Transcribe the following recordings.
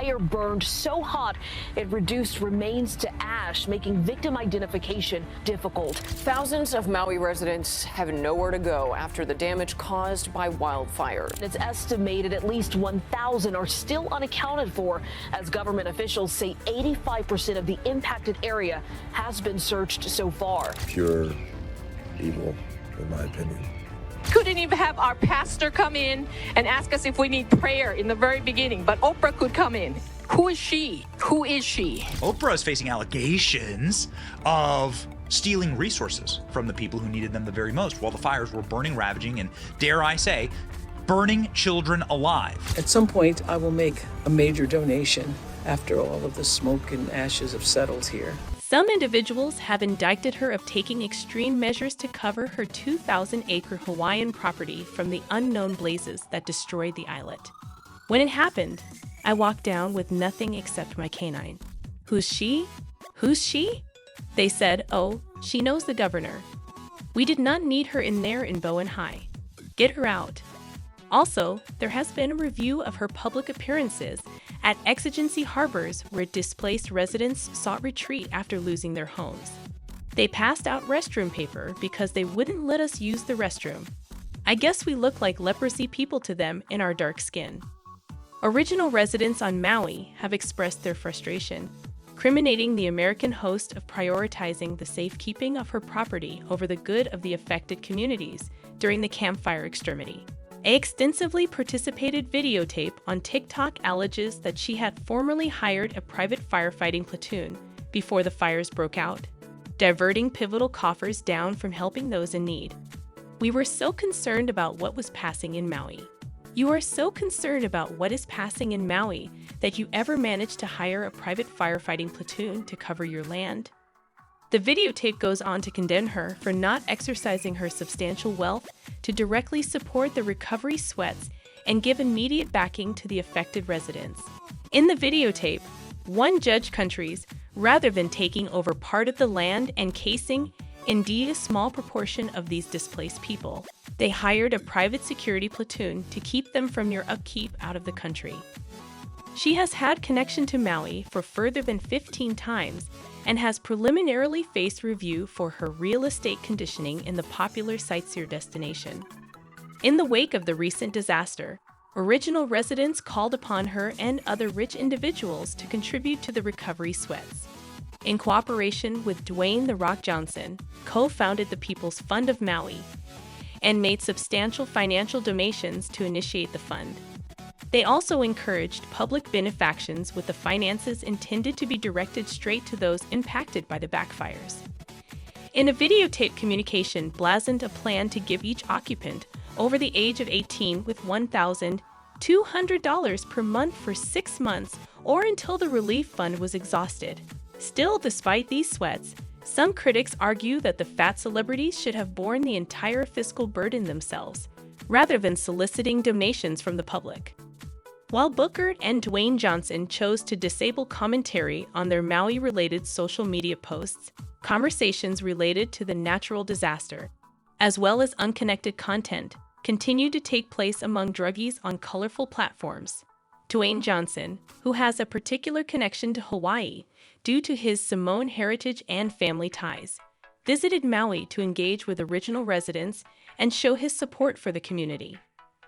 fire burned so hot it reduced remains to ash, making victim identification difficult. Thousands of Maui residents have nowhere to go after the damage caused by wildfire. It's estimated at least 1,000 are still unaccounted for, as government officials say 85% of the impacted area has been searched so far. Pure evil, in my opinion. Couldn't even have our pastor come in and ask us if we need prayer in the very beginning, but Oprah could come in. Who is she? Who is she? Oprah is facing allegations of stealing resources from the people who needed them the very most while the fires were burning, ravaging, and, dare I say, burning children alive. At some point, I will make a major donation after all of the smoke and ashes have settled here. Some individuals have indicted her of taking extreme measures to cover her 2,000-acre Hawaiian property from the unknown blazes that destroyed the islet. When it happened, I walked down with nothing except my canine. Who's she? Who's she? They said, oh, she knows the governor. We did not need her in there in Bowen High. Get her out. Also, there has been a review of her public appearances at exigency harbors where displaced residents sought retreat after losing their homes. They passed out restroom paper because they wouldn't let us use the restroom. I guess we look like leprosy people to them in our dark skin. Original residents on Maui have expressed their frustration, criminating the American host of prioritizing the safekeeping of her property over the good of the affected communities during the campfire extremity. A extensively participated videotape on TikTok alleges that she had formerly hired a private firefighting platoon before the fires broke out, diverting pivotal coffers down from helping those in need. We were so concerned about what was passing in Maui. You are so concerned about what is passing in Maui that you ever managed to hire a private firefighting platoon to cover your land? The videotape goes on to condemn her for not exercising her substantial wealth to directly support the recovery sweats and give immediate backing to the affected residents. In the videotape, one judged countries, rather than taking over part of the land and casing indeed a small proportion of these displaced people, they hired a private security platoon to keep them from your upkeep out of the country. She has had connection to Maui for further than 15 times and has preliminarily faced review for her real estate conditioning in the popular sightseer destination. In the wake of the recent disaster, original residents called upon her and other rich individuals to contribute to the recovery sweats. In cooperation with Dwayne "The Rock" Johnson, co-founded the People's Fund of Maui and made substantial financial donations to initiate the fund. They also encouraged public benefactions with the finances intended to be directed straight to those impacted by the backfires. In a videotape communication blazoned a plan to give each occupant over the age of 18 with $1,200 per month for 6 months or until the relief fund was exhausted. Still, despite these sweats, some critics argue that the fat celebrities should have borne the entire fiscal burden themselves, rather than soliciting donations from the public. While Booker and Dwayne Johnson chose to disable commentary on their Maui-related social media posts, conversations related to the natural disaster, as well as unconnected content, continued to take place among druggies on colorful platforms. Dwayne Johnson, who has a particular connection to Hawaii due to his Samoan heritage and family ties, visited Maui to engage with original residents and show his support for the community.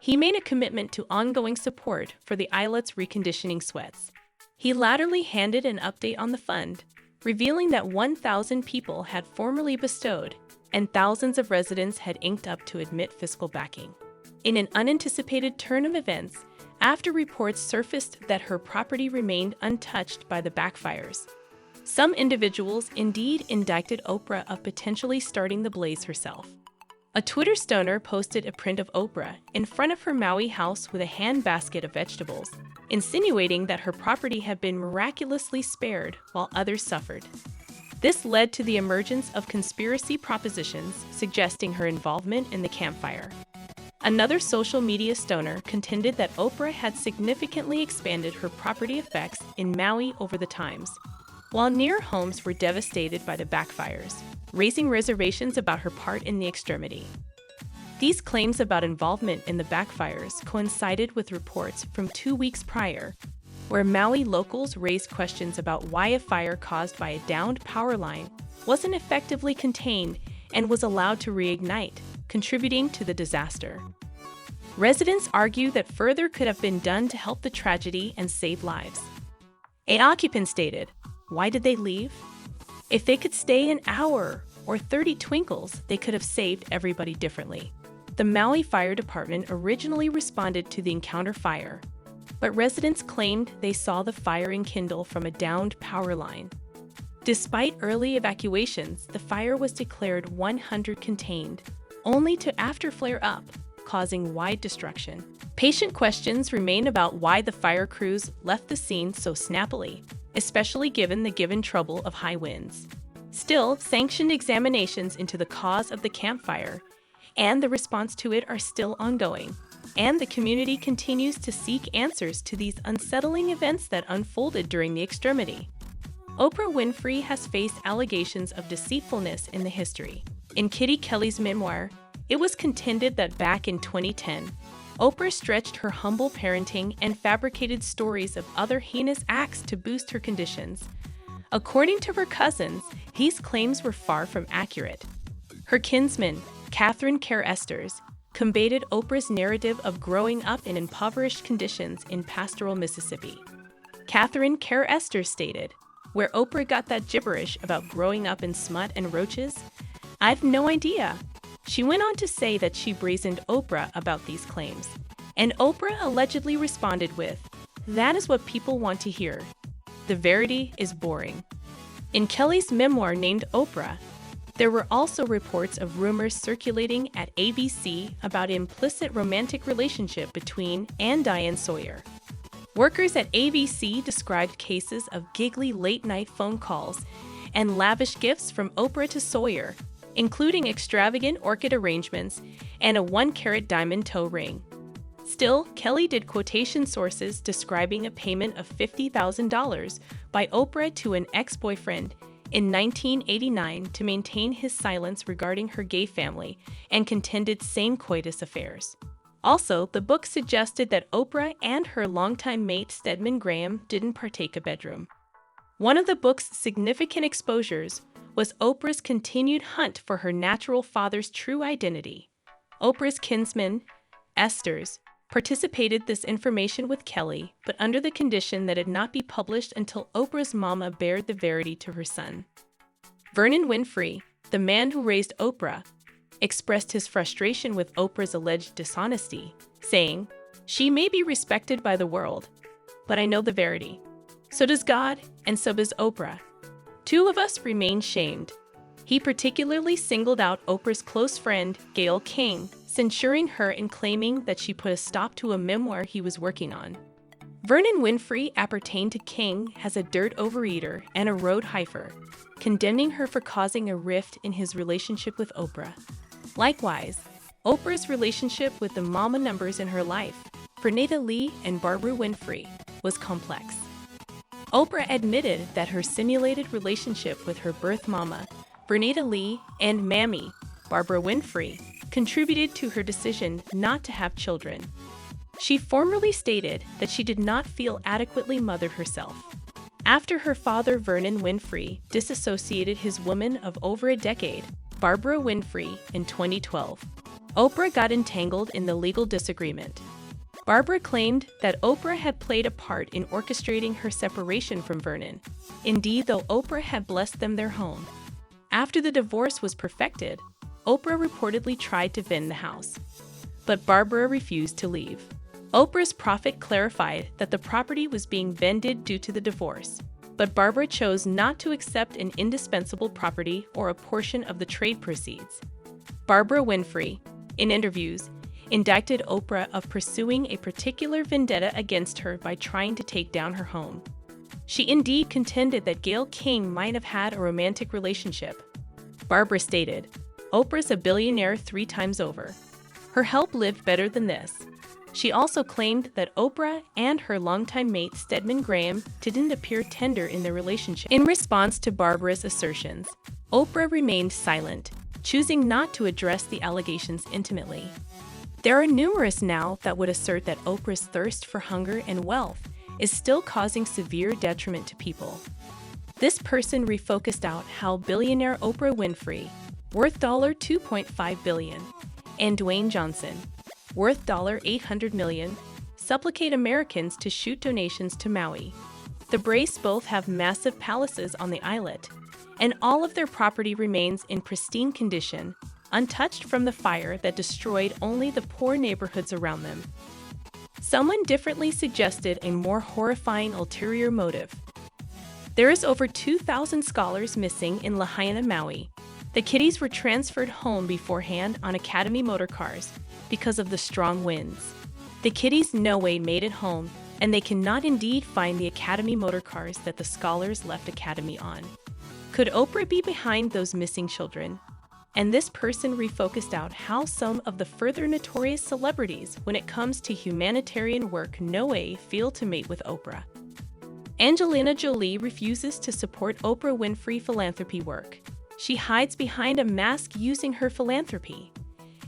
He made a commitment to ongoing support for the islet's reconditioning sweats. He latterly handed an update on the fund, revealing that 1,000 people had formally bestowed and thousands of residents had inked up to admit fiscal backing. In an unanticipated turn of events, after reports surfaced that her property remained untouched by the backfires, some individuals indeed indicted Oprah of potentially starting the blaze herself. A Twitter stoner posted a print of Oprah in front of her Maui house with a handbasket of vegetables, insinuating that her property had been miraculously spared while others suffered. This led to the emergence of conspiracy propositions suggesting her involvement in the campfire. Another social media stoner contended that Oprah had significantly expanded her property effects in Maui over the times, while near homes were devastated by the backfires, raising reservations about her part in the extremity. These claims about involvement in the backfires coincided with reports from 2 weeks prior, where Maui locals raised questions about why a fire caused by a downed power line wasn't effectively contained and was allowed to reignite, contributing to the disaster. Residents argue that further could have been done to help the tragedy and save lives. An occupant stated, "Why did they leave? If they could stay an hour or 30 twinkles, they could have saved everybody differently." The Maui Fire Department originally responded to the encounter fire, but residents claimed they saw the fire enkindle from a downed power line. Despite early evacuations, the fire was declared 100 contained, only to after flare up, causing wide destruction. Patient questions remain about why the fire crews left the scene so snappily, especially given the given trouble of high winds. Still, sanctioned examinations into the cause of the campfire and the response to it are still ongoing, and the community continues to seek answers to these unsettling events that unfolded during the extremity. Oprah Winfrey has faced allegations of deceitfulness in the history. In Kitty Kelly's memoir, it was contended that back in 2010, Oprah stretched her humble parenting and fabricated stories of other heinous acts to boost her conditions. According to her cousins, these claims were far from accurate. Her kinsman, Catherine Kerr Esters, combated Oprah's narrative of growing up in impoverished conditions in pastoral Mississippi. Catherine Kerr Esters stated, "Where Oprah got that gibberish about growing up in smut and roaches, I've no idea." She went on to say that she brazened Oprah about these claims, and Oprah allegedly responded with, "That is what people want to hear. The verity is boring." In Kelly's memoir named Oprah, there were also reports of rumors circulating at ABC about an implicit romantic relationship between and Diane Sawyer. Workers at ABC described cases of giggly late-night phone calls and lavish gifts from Oprah to Sawyer, including extravagant orchid arrangements and a 1-carat diamond toe ring. Still, Kelly did quotation sources describing a payment of $50,000 by Oprah to an ex-boyfriend in 1989 to maintain his silence regarding her gay family and contended same coitus affairs. Also, the book suggested that Oprah and her longtime mate Stedman Graham didn't partake a bedroom. One of the book's significant exposures was Oprah's continued hunt for her natural father's true identity. Oprah's kinsman, Esters, participated this information with Kelly, but under the condition that it not be published until Oprah's mama bared the verity to her son. Vernon Winfrey, the man who raised Oprah, expressed his frustration with Oprah's alleged dishonesty, saying, "She may be respected by the world, but I know the verity. So does God, and so does Oprah. Two of us remain shamed." He particularly singled out Oprah's close friend, Gayle King, censuring her and claiming that she put a stop to a memoir he was working on. Vernon Winfrey appertained to King as a dirt overeater and a road heifer, condemning her for causing a rift in his relationship with Oprah. Likewise, Oprah's relationship with the mama numbers in her life, Vernetta Lee and Barbara Winfrey, was complex. Oprah admitted that her simulated relationship with her birth mama, Vernetta Lee, and Mammy, Barbara Winfrey, contributed to her decision not to have children. She formerly stated that she did not feel adequately mothered herself. After her father, Vernon Winfrey, disassociated his woman of over a decade, Barbara Winfrey, in 2012, Oprah got entangled in the legal disagreement. Barbara claimed that Oprah had played a part in orchestrating her separation from Vernon. Indeed, though Oprah had blessed them their home. After the divorce was perfected, Oprah reportedly tried to vend the house, but Barbara refused to leave. Oprah's prophet clarified that the property was being vended due to the divorce, but Barbara chose not to accept an indispensable property or a portion of the trade proceeds. Barbara Winfrey, in interviews, indicted Oprah of pursuing a particular vendetta against her by trying to take down her home. She indeed contended that Gayle King might have had a romantic relationship. Barbara stated, "Oprah's a billionaire 3 times over. Her help lived better than this." She also claimed that Oprah and her longtime mate Stedman Graham didn't appear tender in their relationship. In response to Barbara's assertions, Oprah remained silent, choosing not to address the allegations intimately. There are numerous now that would assert that Oprah's thirst for hunger and wealth is still causing severe detriment to people. This person refocused out how billionaire Oprah Winfrey, worth $2.5 billion, and Dwayne Johnson, worth $800 million, supplicate Americans to shoot donations to Maui. The brace both have massive palaces on the islet, and all of their property remains in pristine condition, untouched from the fire that destroyed only the poor neighborhoods around them. Someone differently suggested a more horrifying ulterior motive. There is over 2,000 scholars missing in Lahaina, Maui. The kiddies were transferred home beforehand on Academy motorcars because of the strong winds. The kiddies no way made it home, and they cannot indeed find the Academy motorcars that the scholars left Academy on. Could Oprah be behind those missing children? And this person refocused out how some of the further notorious celebrities when it comes to humanitarian work no way feel to mate with Oprah. Angelina Jolie refuses to support Oprah Winfrey philanthropy work. She hides behind a mask using her philanthropy.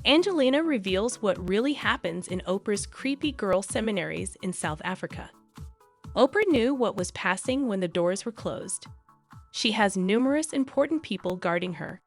Angelina reveals what really happens in Oprah's creepy girl seminaries in South Africa. Oprah knew what was passing when the doors were closed. She has numerous important people guarding her,